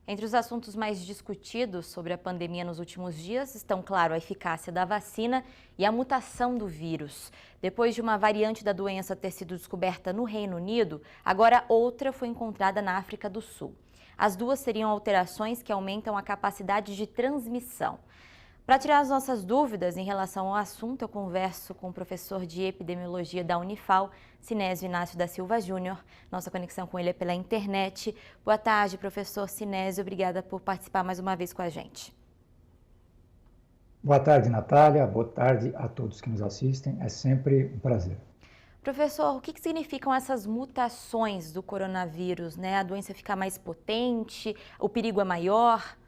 Entre os assuntos mais discutidos sobre a pandemia nos últimos dias estão, claro, a eficácia da vacina e a mutação do vírus. Depois de uma variante da doença ter sido descoberta no Reino Unido, agora outra foi encontrada na África do Sul. As duas seriam alterações que aumentam a capacidade de transmissão. Para tirar as nossas dúvidas em relação ao assunto, eu converso com o professor de epidemiologia da Unifal, Sinésio Inácio da Silva Júnior. Nossa conexão com ele é pela internet. Boa tarde, professor Sinésio. Obrigada por participar mais uma vez com a gente. Boa tarde, Natália. Boa tarde a todos que nos assistem. É sempre um prazer. Professor, o que significam essas mutações do coronavírus, né? A doença fica mais potente, o perigo é maior?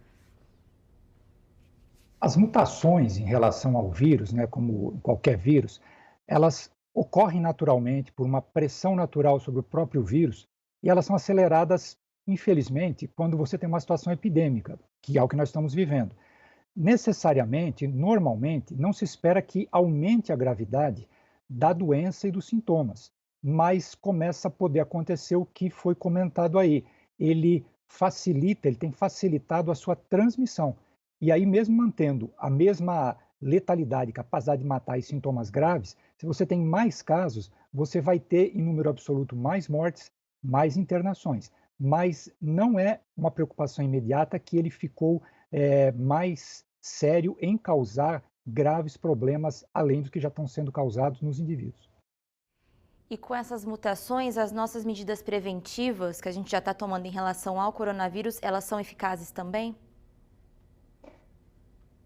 As mutações em relação ao vírus, né, como qualquer vírus, elas ocorrem naturalmente por uma pressão natural sobre o próprio vírus e elas são aceleradas, infelizmente, quando você tem uma situação epidêmica, que é o que nós estamos vivendo. Necessariamente, normalmente, não se espera que aumente a gravidade da doença e dos sintomas, mas começa a poder acontecer o que foi comentado aí. Ele tem facilitado a sua transmissão. E aí, mesmo mantendo a mesma letalidade, capacidade de matar e sintomas graves, se você tem mais casos, você vai ter, em número absoluto, mais mortes, mais internações. Mas não é uma preocupação imediata que ele ficou mais sério em causar graves problemas além dos que já estão sendo causados nos indivíduos. E com essas mutações, as nossas medidas preventivas que a gente já está tomando em relação ao coronavírus, elas são eficazes também?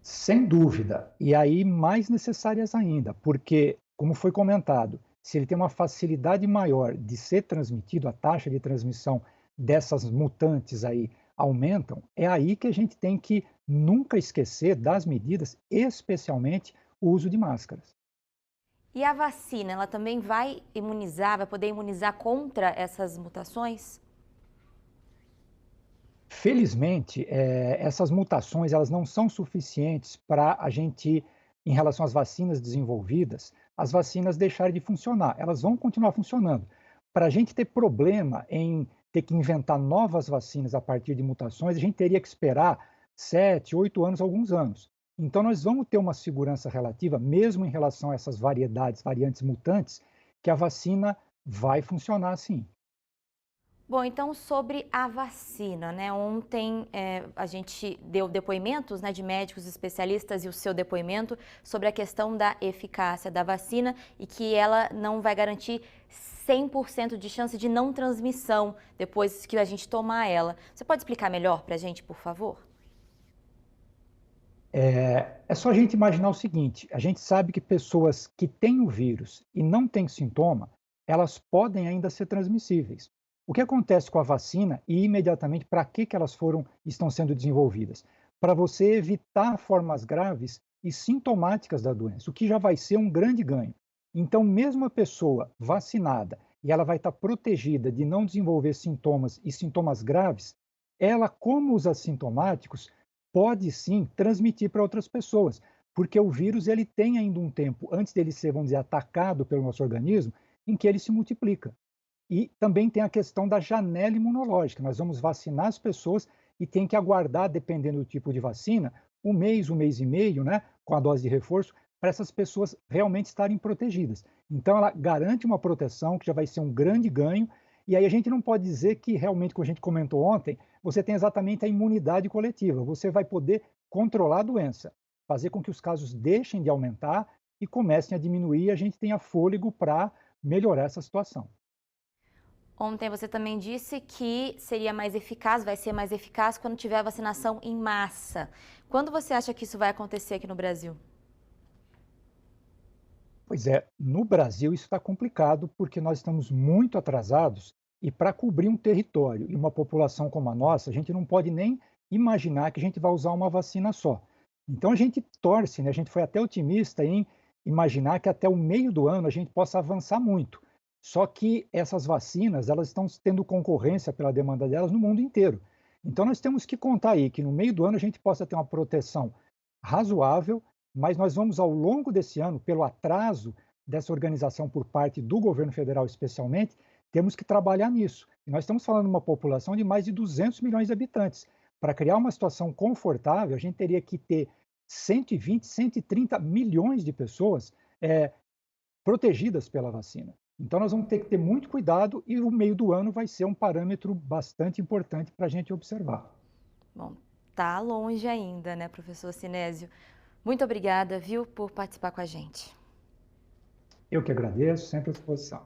Sem dúvida, e aí mais necessárias ainda, porque, como foi comentado, se ele tem uma facilidade maior de ser transmitido, a taxa de transmissão dessas mutantes aí aumentam, é aí que a gente tem que nunca esquecer das medidas, especialmente o uso de máscaras. E a vacina, ela também vai imunizar, vai poder imunizar contra essas mutações? Felizmente, essas mutações elas não são suficientes para a gente, em relação às vacinas desenvolvidas, as vacinas deixarem de funcionar. Elas vão continuar funcionando. Para a gente ter problema em ter que inventar novas vacinas a partir de mutações, a gente teria que esperar 7, 8 anos, alguns anos. Então, nós vamos ter uma segurança relativa, mesmo em relação a essas variantes mutantes, que a vacina vai funcionar sim. Bom, então sobre a vacina, né? Ontem a gente deu depoimentos, né, de médicos especialistas e o seu depoimento sobre a questão da eficácia da vacina e que ela não vai garantir 100% de chance de não transmissão depois que a gente tomar ela. Você pode explicar melhor para a gente, por favor? É só a gente imaginar o seguinte: a gente sabe que pessoas que têm o vírus e não têm sintoma, elas podem ainda ser transmissíveis. O que acontece com a vacina e imediatamente para que elas estão sendo desenvolvidas? Para você evitar formas graves e sintomáticas da doença, o que já vai ser um grande ganho. Então, mesmo a pessoa vacinada e ela vai estar protegida de não desenvolver sintomas e sintomas graves, ela, como os assintomáticos, pode sim transmitir para outras pessoas, porque o vírus ele tem ainda um tempo antes dele ser, vamos dizer, atacado pelo nosso organismo, em que ele se multiplica. E também tem a questão da janela imunológica. Nós vamos vacinar as pessoas e tem que aguardar, dependendo do tipo de vacina, um mês e meio, né, com a dose de reforço, para essas pessoas realmente estarem protegidas. Então, ela garante uma proteção que já vai ser um grande ganho. E aí a gente não pode dizer que realmente, como a gente comentou ontem, você tem exatamente a imunidade coletiva. Você vai poder controlar a doença, fazer com que os casos deixem de aumentar e comecem a diminuir e a gente tenha fôlego para melhorar essa situação. Ontem você também disse que seria mais eficaz, vai ser mais eficaz quando tiver a vacinação em massa. Quando você acha que isso vai acontecer aqui no Brasil? Pois é, no Brasil isso está complicado porque nós estamos muito atrasados e para cobrir um território e uma população como a nossa, a gente não pode nem imaginar que a gente vai usar uma vacina só. Então a gente torce, né? A gente foi até otimista em imaginar que até o meio do ano a gente possa avançar muito. Só que essas vacinas, elas estão tendo concorrência pela demanda delas no mundo inteiro. Então nós temos que contar aí que no meio do ano a gente possa ter uma proteção razoável, mas nós vamos, ao longo desse ano, pelo atraso dessa organização por parte do governo federal especialmente, temos que trabalhar nisso. E nós estamos falando de uma população de mais de 200 milhões de habitantes. para criar uma situação confortável, a gente teria que ter 120, 130 milhões de pessoas protegidas pela vacina. Então, nós vamos ter que ter muito cuidado e o meio do ano vai ser um parâmetro bastante importante para a gente observar. Bom, tá longe ainda, né, professor Sinésio? Muito obrigada, viu, por participar com a gente. Eu que agradeço, sempre à disposição.